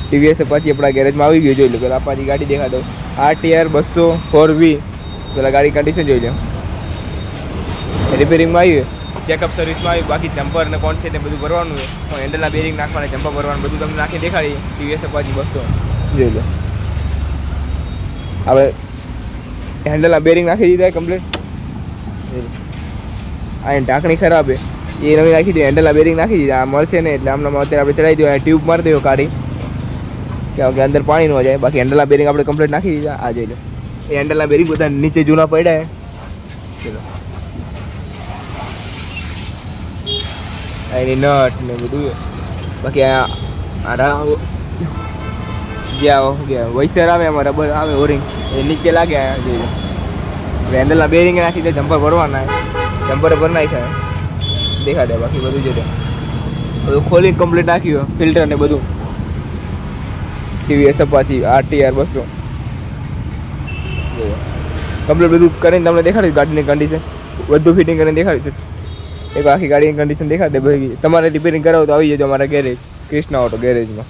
TVS Apache આપણા ગેરેજમાં આવી ગયું. જોઈ લો પેલા અપાચી ગાડી દેખા દો. RTR 200 4V. પેલા ગાડી કન્ડિશન જોઈ લો. રિપેરિંગમાં આવી, ચેકઅપ સર્વિસમાં આવી. બાકી જમ્પર અને કોન્સેટ ને બધું ભરવાનું છે. હેન્ડલના બેરિંગ નાખવાના, જમ્પર ભરવાનું બધું તમને નાખી દેખાડી. ટીવીએસ અપાચી 200 જોઈ લો. આપણે હેન્ડલના બેરિંગ નાખી દીધા કમ્પ્લીટ. આ ઢાંકણી ખરાબ છે, એ નવી નાખી દે. હેન્ડલના બેરિંગ નાખી દીધા. આ મળશે ને એટલે આમનામાં અત્યારે આપણે ચડાવી દઈએ. ટ્યુબ મારી દઈએ કાઢી કે અંદર પાણી ન જાય. બાકી હેન્ડલના બેરિંગ આપણે કમ્પ્લીટ નાખી દીધા. આ જોઈ લો, એ હેન્ડલના બેરિંગ બધા નીચે જૂના પડ્યા ચલો. એની નટ ને બધું. બાકી ગયા વૈસર આવે એમાં રબર આવે ઓરિંગ એ નીચે લાગ્યા. જોઈ લો હેન્ડલના બેરિંગ નાખી દે. જમ્પર ભરવાના, જમ્પર ભર નાખ્યા દેખાડે. બાકી બધું જોઈએ બધું ખોલી કમ્પ્લીટ નાખ્યું. ફિલ્ટર ને બધું. ટીવીએસ અપાચી RTR 200 કમ્પ્લીટ બધું કરીને તમને દેખાડીશ. ગાડીની કન્ડિશન બધું ફિટિંગ કરીને દેખાડીશ. એક આખી ગાડીની કન્ડિશન દેખાડે. ભાઈ તમારે રિપેરિંગ કરાવો તો આવી જજો અમારા ગેરેજ, કૃષ્ણા ઓટો ગેરેજમાં.